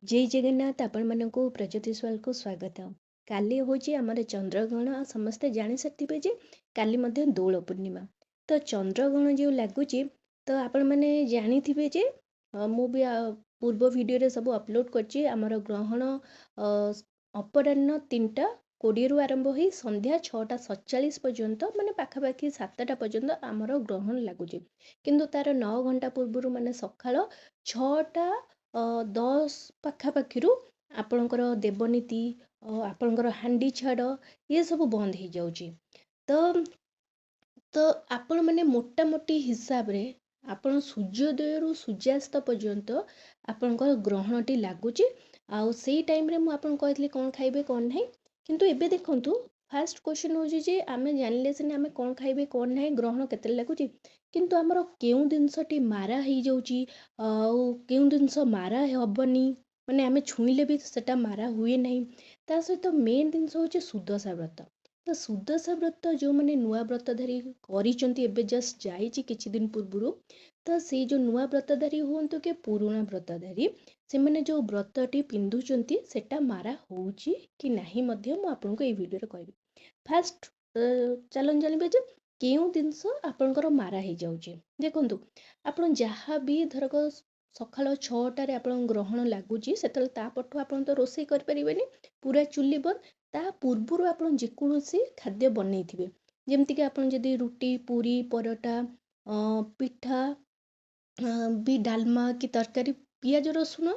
जय जगन्नाथ आपण मानक प्रज्योतिषवाल को स्वागत। काली हूँ आमर चंद्रग्रहण समस्ते जानी सारे जे काली दोल पूर्णिमा। तो चंद्रग्रहण जो लगुच तो आपण मैंने जानी थे जे मु भी पूर्व वीडियो सब अपलोड कर ग्रहण अपराह्न 3:20 रु आरंभ हो संध्या 6:47 पर्यंत माने पाखापाखि 7टा पर्यंत आमर ग्रहण लगुच किंतु तार 9 घंटा पूर्व माने सकाळ 6:10 पाखापाखि आपणकर देवनीति आपणकर हांडी छाड़ ये सब बंद हो जाऊँगी। तो तो आपण मैंने मोटामोटी हिसाब रे आपण सूर्योदय रु सूर्यास्त पर्यंत आपणकर ग्रहणटी लगुच। आउ से टाइम रे मु आपन कहतली कौन खाइबे कौन नहीं किंतु एबे देखंतु फास्ट क्वेश्चन हो जे आमे जानले सिने आमे कौन खाइबे कौन नहीं ग्रहण केते लगुच किंतु आमर केउ जिनसटी मारा हो जाउची केउ जिनस मारा हेबनी माने आमे छुईले भी सेटा मारा हुए नहीं। ता सहित मेन जिनस होचे सुदशा व्रत। तो सुदशा व्रत जो मैंने नुआ व्रतधारी करिसेंती एबे जस्ट जाइची किछि दिन पूर्वरु तो से जो नुआ व्रतधारी हुंतु के पुराणा व्रतधारी से मैंने जो व्रतटी पिंधुचंती सेटा मारा होउची कि नाही मध्य मु आपनको ए वीडियो रे कहबी। फास्ट चलन जानबे जे केउ जिनस आपनकर मारा हो जाउची। देखंतु आपण जहाँ भी धरक सकाळ 6टारे आपण ग्रहण लगुच से तापठू आप तो रोषे करें पूरा चुली बंद ता पूर्वर आपण जेकोसी खाद्य बनई थे जमती कि आपण जदि रुटी पूरी परोटा पिठा भी डालमा कि तरकारी पियाज रसुण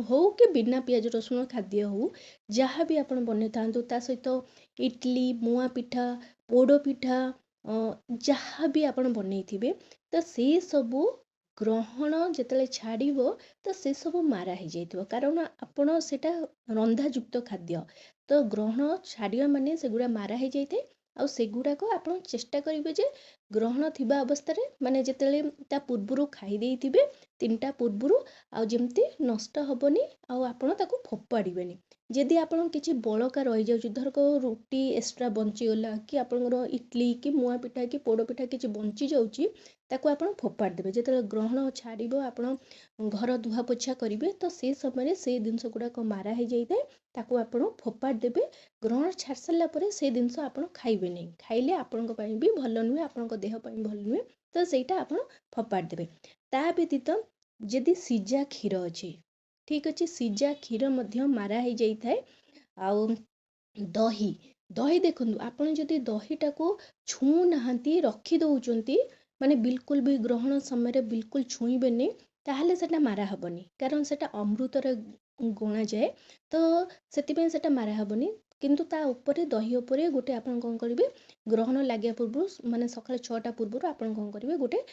हो कि बिना पियाज रसुण खाद्य हो जहाँ भी आपण बने था सहित इडली मुआ पिठा पोड़ पिठा जहाँ भी आपण बनई थे तो से सबू ग्रहण जिते छाड़ो तो से सब मारा हो जाइए कारण आपण सेटा रंधायुक्त खाद्य तो ग्रहण छाड़ा माने सेगुड़ा मारा हो जाए आ सेगुड़ाक आप चेष्टा करेंगे जे ग्रहण थिबा अवस्था माने जिते ता पूर्वर खाई देइथिबे 3टा पूर्वर आमती नष्ट हेनी आपण ताको फोपाड़े जदि आपण किसी बड़का रही जाऊँ धरक रुटी एक्सट्रा बंचीगला कि आपंकर इडली कि मुआ पिठा कि पोड़ पिठा किसी बंची जाऊँगी ताको आपण फोपाड़ देबे जो ग्रहण छाड़ो आपण घर धुआ पोछा करेंगे तो से समय से जिनस गुड़ाक मारा हो जाए ताको आपण फोपाड़ देबे। ग्रहण छाड़ सारा पर से जिनस आपण खाइबे नहीं खाइले आपण भी भल नुहे आपण देह भल नुहे तो सहीटा आपण फोपाड़ देबे। ता व्यतीत जदि सीजा क्षीर अच्छी ठीक अच्छे सीजा क्षीर मारा हो जाए आउ दही दही देखु आपड़ जदि दहीटा को छू ना रखी दौरान माने बिल्कुल भी ग्रहण समय बिल्कुल छुईबे नहीं ताहले सेटा मारा हबनी कारण सेटा अमृतर गणा जाए तो से मारा हबनी किंतु ता उपरे दही उपरे गोटे आप कौन करेंगे ग्रहण लगे पूर्व माने सकाळ 6टा पूर्व आप कौन करेंगे गोटे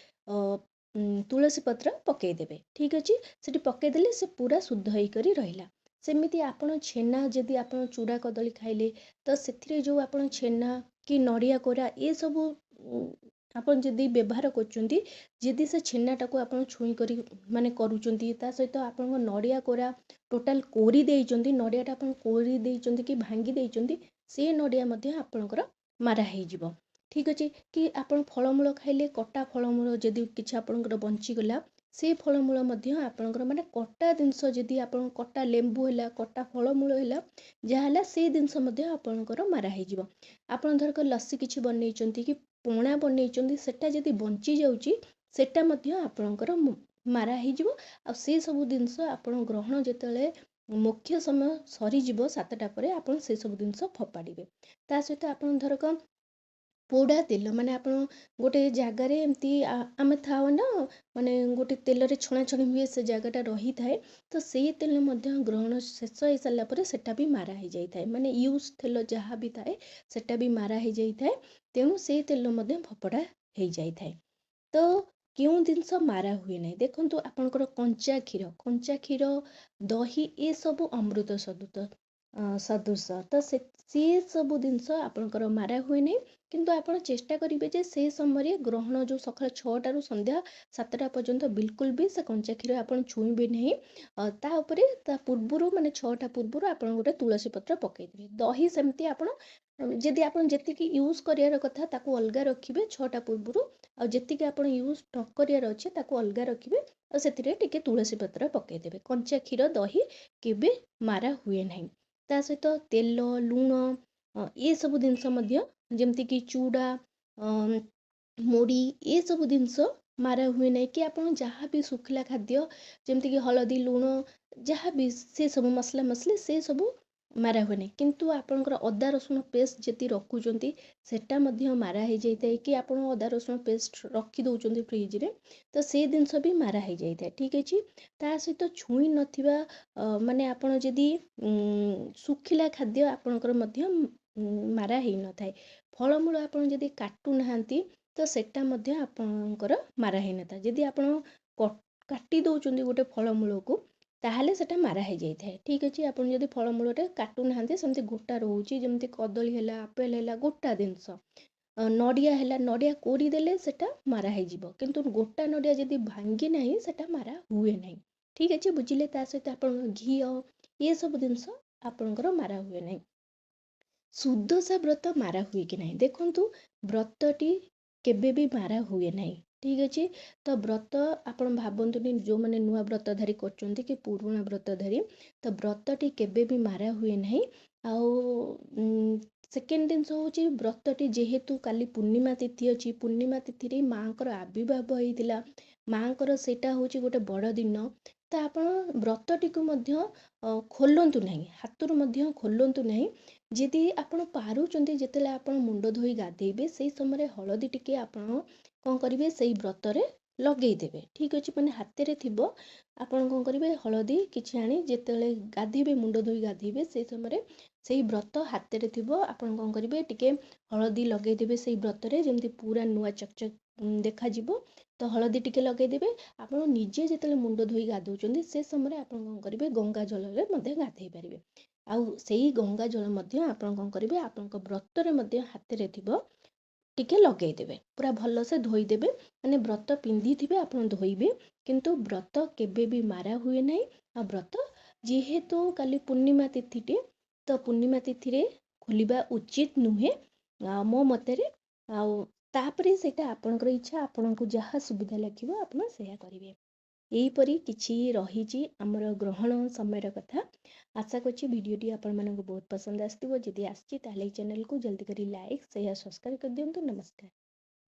तुलसी पत्र पकईदेवे ठीक अच्छे से पकईदेले से पूरा शुद्ध होकर रहा। सेमिति आपण छेना जदि आप चूड़ा कदली खाइले तो से जो आप छेना कि नड़िया कोरा ये सब आपन जदि व्यवहार करुँच जदि से छेनाटा को आप छुई कर माने करुँच सहित आप नड़िया कोरा टोटाल कोरी देइचंती नड़ियाटा आप कोरी देइचंती कि भांगी देइचंती से नड़िया आपणकर मारा हो ठीक अच्छे कि आपण फलमूल खाइले कटा फलमूल जदि किसी आपणकर बंचीगला से फलमूल आपणकर माने कटा जिनस जदि आप कटा लेंबू है कटा फलमूल है जहाँ से जिनस आपणकर मारा हो आपन धरक लस्सी किसी बनई कि पणा बनई सेटा जदि बंची जाऊँगी सेटा आपणकर मारा हो से सब जिनस आप ग्रहण जिते मुख्य समय सरीज 7टा पर आप से सब जिनस फोपाड़े ता सहित आप धरक पोड़ा तेल माने आप गोटे जगार एमती आम था ना माने गोटे तेल रे छणाछणी हुए से जगटा रही थाए तो से तेल ग्रहण शेष हो सारापर सेटा भी मारा हो जाए माने यूज तेल जहाँ भी थाए सेटा भी मारा हो जाए तेणु से तेल फोपड़ा हो जाए। तो क्यों जिनस मारा हुए ना देखो आपणकर कंचा क्षीर दही ये सब अमृत सदृत ସଦୃଶ ତ ସେ ସବୁ ଜିନିଷ ଆପଣଙ୍କର ମାରା ହୁଏ ନାହିଁ। କିନ୍ତୁ ଆପଣ ଚେଷ୍ଟା କରିବେ ଯେ ସେ ସମୟରେ ଗ୍ରହଣ ଯେଉଁ ସକାଳ 6ଟାରୁ ସନ୍ଧ୍ୟା 7ଟା ପର୍ଯ୍ୟନ୍ତ ବିଲକୁଲ ବି ସେ କଞ୍ଚା କ୍ଷୀର ଆପଣ ଛୁଇଁବେ ନାହିଁ। ତା ଉପରେ ତା ପୂର୍ବରୁ ମାନେ 6ଟା ପୂର୍ବରୁ ଆପଣ ଗୋଟେ ତୁଳସୀ ପତ୍ର ପକାଇଦେବେ। ଦହି ସେମିତି ଆପଣ ଯଦି ଆପଣ ଯେତିକି ୟୁଜ୍ କରିବାର କଥା ତାକୁ ଅଲଗା ରଖିବେ 6ଟା ପୂର୍ବରୁ, ଆଉ ଯେତିକି ଆପଣ ୟୁଜ୍ ନ କରିବାର ଅଛି ତାକୁ ଅଲଗା ରଖିବେ, ଆଉ ସେଥିରେ ଟିକେ ତୁଳସୀ ପତ୍ର ପକାଇଦେବେ। କଞ୍ଚା କ୍ଷୀର ଦହି କେବେ ମାରା ହୁଏ ନାହିଁ। ତା ସହିତ ତେଲ ଲୁଣ ଏସବୁ ଜିନିଷ ମଧ୍ୟ, ଯେମିତିକି ଚୁଡ଼ା, ମୁଢ଼ି, ଏସବୁ ଜିନିଷ ମାରା ହୁଏ ନାହିଁ। କି ଆପଣ ଯାହା ବି ଶୁଖିଲା ଖାଦ୍ୟ ଯେମିତିକି ହଳଦୀ ଲୁଣ ଯାହା ବି ସେସବୁ ମସଲା ମସଲି ସେସବୁ ମାରା ହୁଏ ନାହିଁ। କିନ୍ତୁ ଆପଣଙ୍କର ଅଦା ରସୁଣ ପେଷ୍ଟ ଯଦି ରଖୁଛନ୍ତି ସେଟା ମଧ୍ୟ ମାରା ହେଇଯାଇଥାଏ। କି ଆପଣ ଅଦା ରସୁଣ ପେଷ୍ଟ ରଖି ଦେଉଛନ୍ତି ଫ୍ରିଜରେ, ତ ସେ ଜିନିଷ ବି ମାରା ହେଇଯାଇଥାଏ। ଠିକ୍ ଅଛି। ତା ସହିତ ଛୁଇଁ ନଥିବା ମାନେ ଆପଣ ଯଦି ଶୁଖିଲା ଖାଦ୍ୟ ଆପଣଙ୍କର ମଧ୍ୟ ମାରା ହେଇନଥାଏ। ଫଳମୂଳ ଆପଣ ଯଦି କାଟୁନାହାନ୍ତି ତ ସେଟା ମଧ୍ୟ ଆପଣଙ୍କର ମାରା ହେଇନଥାଏ। ଯଦି ଆପଣ କାଟି ଦେଉଛନ୍ତି ଗୋଟେ ଫଳମୂଳକୁ ତାହେଲେ ସେଟା ମାରା ହେଇଯାଇଥାଏ। ଠିକ୍ ଅଛି। ଆପଣ ଯଦି ଫଳମୂଳଟେ କାଟୁନାହାନ୍ତି ସେମିତି ଗୋଟା ରହୁଛି, ଯେମିତି କଦଳୀ ହେଲା, ଆପେଲ ହେଲା, ଗୋଟା ଜିନିଷ, ନଡ଼ିଆ ହେଲା, ନଡ଼ିଆ କୋରିଦେଲେ ସେଟା ମାରା ହେଇଯିବ। କିନ୍ତୁ ଗୋଟା ନଡ଼ିଆ ଯଦି ଭାଙ୍ଗି ନାହିଁ ସେଟା ମାରା ହୁଏ ନାହିଁ। ଠିକ୍ ଅଛି, ବୁଝିଲେ। ତା ସହିତ ଆପଣ ଘିଅ ଏସବୁ ଜିନିଷ ଆପଣଙ୍କର ମାରା ହୁଏ ନାହିଁ। ସୁଦଶା ବ୍ରତ ମାରା ହୁଏ କି ନାହିଁ, ଦେଖନ୍ତୁ ବ୍ରତଟି କେବେ ବି ମାରା ହୁଏ ନାହିଁ। ଠିକ୍ ଅଛି। ତ ବ୍ରତ ଆପଣ ଭାବନ୍ତୁନି ଯେଉଁମାନେ ନୂଆ ବ୍ରତଧାରୀ କରୁଛନ୍ତି କି ପୁରୁଣା ବ୍ରତଧାରୀ, ତ ବ୍ରତଟି କେବେ ବି ମାରା ହୁଏ ନାହିଁ। ଆଉ ସେକେଣ୍ଡ ଜିନିଷ ହେଉଛି ବ୍ରତଟି ଯେହେତୁ କାଲି ପୂର୍ଣ୍ଣିମା ତିଥି ଅଛି, ପୂର୍ଣ୍ଣିମା ତିଥିରେ ମାଆଙ୍କର ଆବିର୍ଭାବ ହେଇଥିଲା, ମାଆଙ୍କର ସେଇଟା ହେଉଛି ଗୋଟେ ବଡ଼ ଦିନ, ତ ଆପଣ ବ୍ରତଟିକୁ ମଧ୍ୟ ଖୋଲନ୍ତୁ ନାହିଁ, ହାତରୁ ମଧ୍ୟ ଖୋଲନ୍ତୁ ନାହିଁ। ଯଦି ଆପଣ ପାରୁଛନ୍ତି ଯେତେବେଳେ ଆପଣ ମୁଣ୍ଡ ଧୋଇ ଗାଧେଇବେ ସେଇ ସମୟରେ ହଳଦୀ ଟିକେ ଆପଣ କ'ଣ କରିବେ ସେଇ ବ୍ରତରେ ଲଗେଇଦେବେ। ଠିକ୍ ଅଛି। ମାନେ ହାତରେ ଥିବ, ଆପଣ କ'ଣ କରିବେ ହଳଦୀ କିଛି ଆଣି ଯେତେବେଳେ ଗାଧେଇବେ ମୁଣ୍ଡ ଧୋଇ ଗାଧେଇବେ ସେଇ ସମୟରେ ସେଇ ବ୍ରତ ହାତରେ ଥିବ, ଆପଣ କ'ଣ କରିବେ ଟିକେ ହଳଦୀ ଲଗେଇଦେବେ ସେଇ ବ୍ରତରେ, ଯେମିତି ପୁରା ନୂଆ ଚକଚକ ଦେଖାଯିବ। ତ ହଳଦୀ ଟିକେ ଲଗେଇଦେବେ। ଆପଣ ନିଜେ ଯେତେବେଳେ ମୁଣ୍ଡ ଧୋଇ ଗାଧଉଛନ୍ତି ସେ ସମୟରେ ଆପଣ କ'ଣ କରିବେ ଗଙ୍ଗା ଜଳରେ ମଧ୍ୟ ଗାଧେଇ ପାରିବେ। ଆଉ ସେଇ ଗଙ୍ଗା ଜଳ ମଧ୍ୟ ଆପଣ କ'ଣ କରିବେ ଆପଣଙ୍କ ବ୍ରତରେ ମଧ୍ୟ ହାତରେ ଥିବ ଟିକେ ଲଗେଇଦେବେ, ପୁରା ଭଲସେ ଧୋଇଦେବେ। ମାନେ ବ୍ରତ ପିନ୍ଧିଥିବେ ଆପଣ ଧୋଇବେ, କିନ୍ତୁ ବ୍ରତ କେବେ ବି ମାରା ହୁଏ ନାହିଁ। ଆଉ ବ୍ରତ ଯେହେତୁ କାଲି ପୂର୍ଣ୍ଣିମା ତିଥିଟି, ତ ପୂର୍ଣ୍ଣିମା ତିଥିରେ ଖୋଲିବା ଉଚିତ ନୁହେଁ ମୋ ମତରେ। ଆଉ ତାପରେ ସେଇଟା ଆପଣଙ୍କର ଇଚ୍ଛା, ଆପଣଙ୍କୁ ଯାହା ସୁବିଧା ଲାଗିବ ଆପଣ ସେୟା କରିବେ। ଏହିପରି କିଛି ରହିଛି ଆମର ଗ୍ରହଣ ସମୟର କଥା। ଆଶା କରୁଛି ଭିଡ଼ିଓଟି ଆପଣମାନଙ୍କୁ ବହୁତ ପସନ୍ଦ ଆସିଥିବ। ଯଦି ଆସିଛି ତାହେଲେ ଏଇ ଚ୍ୟାନେଲକୁ ଜଲ୍ଦି କରି ଲାଇକ୍ ସେୟାର ସବସ୍କ୍ରାଇବ୍ କରିଦିଅନ୍ତୁ। ନମସ୍କାର।